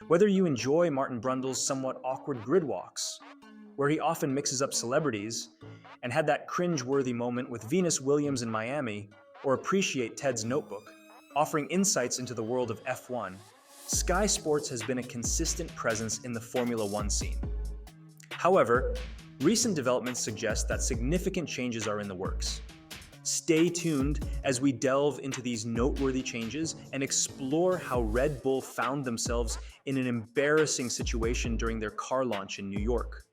Whether you enjoy Martin Brundle's somewhat awkward grid walks, where he often mixes up celebrities, and had that cringe-worthy moment with Venus Williams in Miami, or appreciate Ted's Notebook, offering insights into the world of F1, Sky Sports has been a consistent presence in the Formula One scene. However, recent developments suggest that significant changes are in the works. Stay tuned as we delve into these noteworthy changes and explore how Red Bull found themselves in an embarrassing situation during their car launch in New York.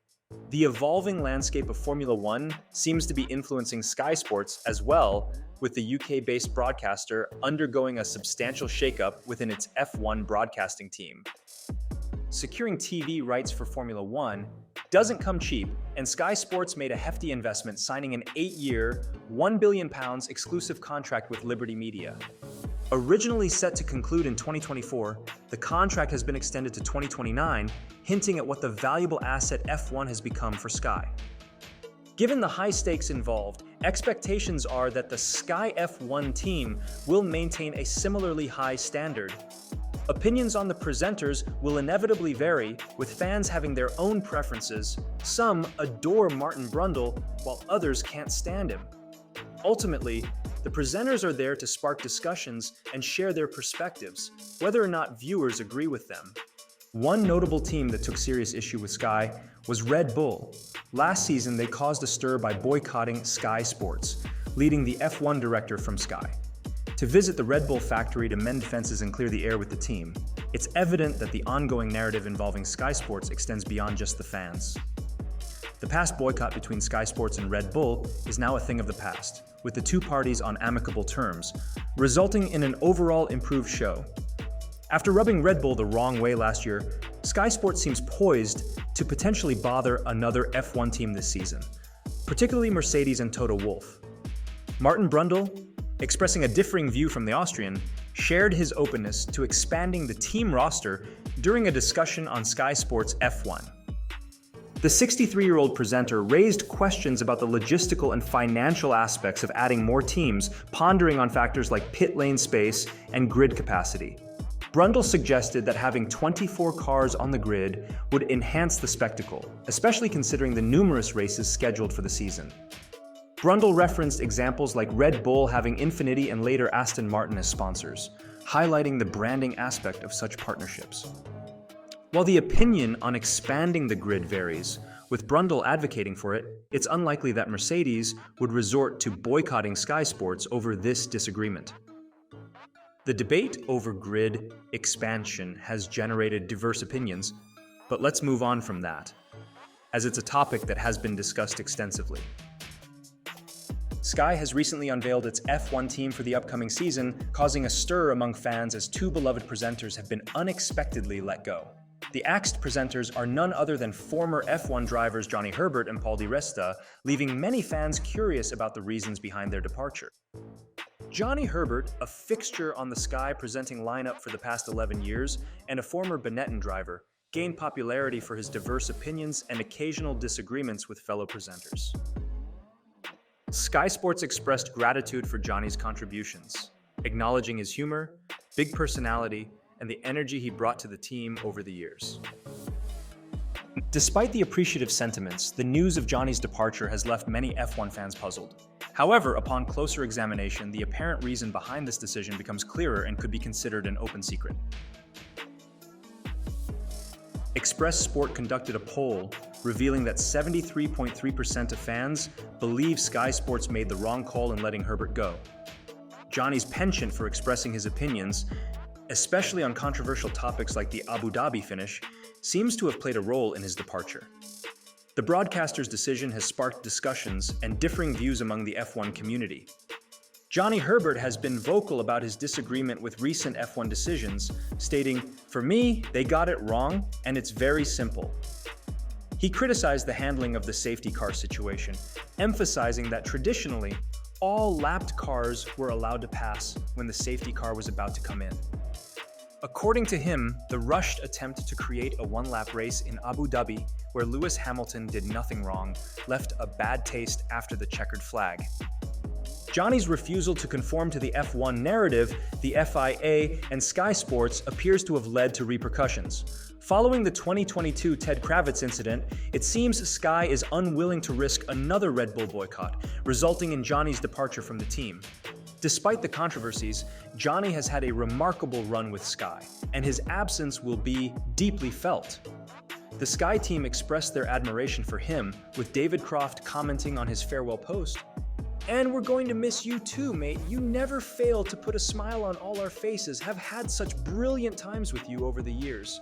The evolving landscape of Formula One seems to be influencing Sky Sports as well, with the UK-based broadcaster undergoing a substantial shakeup within its F1 broadcasting team. Securing TV rights for Formula One doesn't come cheap, and Sky Sports made a hefty investment signing an 8-year, £1 billion exclusive contract with Liberty Media. Originally set to conclude in 2024, the contract has been extended to 2029, hinting at what the valuable asset F1 has become for Sky. Given the high stakes involved, expectations are that the Sky F1 team will maintain a similarly high standard. Opinions on the presenters will inevitably vary, with fans having their own preferences. Some adore Martin Brundle, while others can't stand him. Ultimately, the presenters are there to spark discussions and share their perspectives, whether or not viewers agree with them. One notable team that took serious issue with Sky was Red Bull. Last season, they caused a stir by boycotting Sky Sports, leading the F1 director from Sky to visit the Red Bull factory to mend fences and clear the air with the team. It's evident that the ongoing narrative involving Sky Sports extends beyond just the fans. The past boycott between Sky Sports and Red Bull is now a thing of the past, with the two parties on amicable terms, resulting in an overall improved show. After rubbing Red Bull the wrong way last year, Sky Sports seems poised to potentially bother another F1 team this season, particularly Mercedes and Toto Wolff. Martin Brundle, expressing a differing view from the Austrian, shared his openness to expanding the team roster during a discussion on Sky Sports F1. The 63-year-old presenter raised questions about the logistical and financial aspects of adding more teams, pondering on factors like pit lane space and grid capacity. Brundle suggested that having 24 cars on the grid would enhance the spectacle, especially considering the numerous races scheduled for the season. Brundle referenced examples like Red Bull having Infiniti and later Aston Martin as sponsors, highlighting the branding aspect of such partnerships. While the opinion on expanding the grid varies, with Brundle advocating for it, it's unlikely that Mercedes would resort to boycotting Sky Sports over this disagreement. The debate over grid expansion has generated diverse opinions, but let's move on from that, as it's a topic that has been discussed extensively. Sky has recently unveiled its F1 team for the upcoming season, causing a stir among fans as two beloved presenters have been unexpectedly let go. The axed presenters are none other than former F1 drivers Johnny Herbert and Resta, leaving many fans curious about the reasons behind their departure. Johnny Herbert, a fixture on the Sky presenting lineup for the past 11 years, and a former Benetton driver, gained popularity for his diverse opinions and occasional disagreements with fellow presenters. Sky Sports expressed gratitude for Johnny's contributions, acknowledging his humor, big personality, and the energy he brought to the team over the years. Despite the appreciative sentiments, the news of Johnny's departure has left many F1 fans puzzled. However, upon closer examination, the apparent reason behind this decision becomes clearer and could be considered an open secret. Express Sport conducted a poll revealing that 73.3% of fans believe Sky Sports made the wrong call in letting Herbert go. Johnny's penchant for expressing his opinions, especially on controversial topics like the Abu Dhabi finish, seems to have played a role in his departure. The broadcaster's decision has sparked discussions and differing views among the F1 community. Johnny Herbert has been vocal about his disagreement with recent F1 decisions, stating, "For me, they got it wrong, and it's very simple." He criticized the handling of the safety car situation, emphasizing that traditionally, all lapped cars were allowed to pass when the safety car was about to come in. According to him, the rushed attempt to create a one-lap race in Abu Dhabi, where Lewis Hamilton did nothing wrong, left a bad taste after the checkered flag. Johnny's refusal to conform to the F1 narrative, the FIA, and Sky Sports appears to have led to repercussions. Following the 2022 Ted Kravitz incident, it seems Sky is unwilling to risk another Red Bull boycott, resulting in Johnny's departure from the team. Despite the controversies, Johnny has had a remarkable run with Sky, and his absence will be deeply felt. The Sky team expressed their admiration for him, with David Croft commenting on his farewell post, "And we're going to miss you too, mate. You never fail to put a smile on all our faces. Have had such brilliant times with you over the years."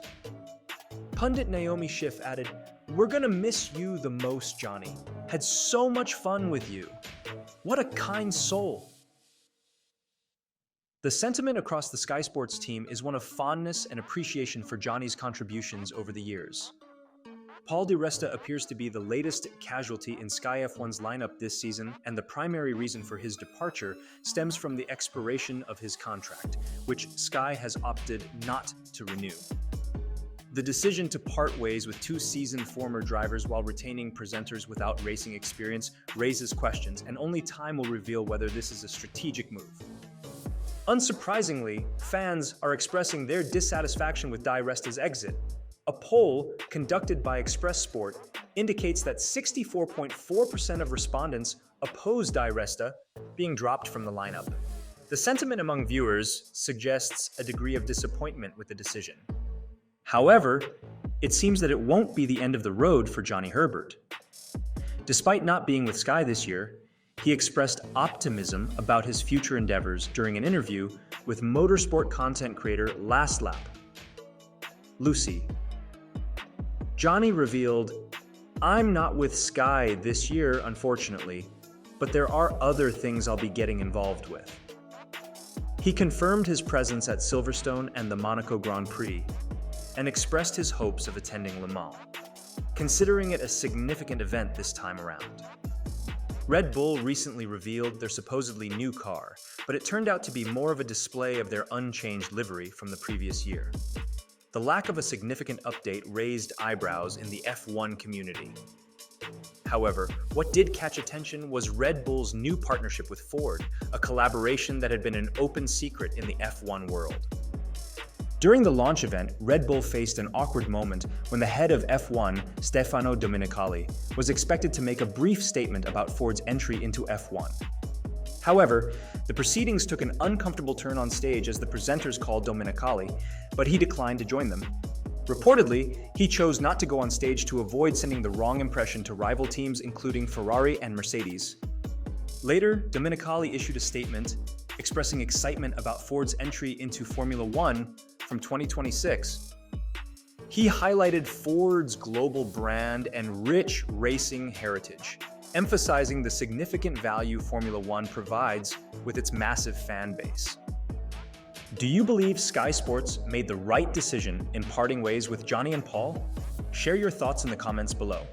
Pundit Naomi Schiff added, "We're gonna miss you the most, Johnny. Had so much fun with you. What a kind soul." The sentiment across the Sky Sports team is one of fondness and appreciation for Johnny's contributions over the years. Paul di Resta appears to be the latest casualty in Sky F1's lineup this season, and the primary reason for his departure stems from the expiration of his contract, which Sky has opted not to renew. The decision to part ways with two seasoned former drivers while retaining presenters without racing experience raises questions, and only time will reveal whether this is a strategic move. Unsurprisingly, fans are expressing their dissatisfaction with di Resta's exit. A poll conducted by Express Sport indicates that 64.4% of respondents oppose di Resta being dropped from the lineup. The sentiment among viewers suggests a degree of disappointment with the decision. However, it seems that it won't be the end of the road for Johnny Herbert. Despite not being with Sky this year, he expressed optimism about his future endeavors during an interview with motorsport content creator Last Lap. Lucy. Johnny revealed, "I'm not with Sky this year, unfortunately, but there are other things I'll be getting involved with." He confirmed his presence at Silverstone and the Monaco Grand Prix, and expressed his hopes of attending Le Mans, considering it a significant event this time around. Red Bull recently revealed their supposedly new car, but it turned out to be more of a display of their unchanged livery from the previous year. The lack of a significant update raised eyebrows in the F1 community. However, what did catch attention was Red Bull's new partnership with Ford, a collaboration that had been an open secret in the F1 world. During the launch event, Red Bull faced an awkward moment when the head of F1, Stefano Domenicali, was expected to make a brief statement about Ford's entry into F1. However, the proceedings took an uncomfortable turn on stage as the presenters called Domenicali, but he declined to join them. Reportedly, he chose not to go on stage to avoid sending the wrong impression to rival teams including Ferrari and Mercedes. Later, Domenicali issued a statement expressing excitement about Ford's entry into Formula One from 2026. He highlighted Ford's global brand and rich racing heritage, emphasizing the significant value Formula One provides with its massive fan base. Do you believe Sky Sports made the right decision in parting ways with Johnny and Paul? Share your thoughts in the comments below.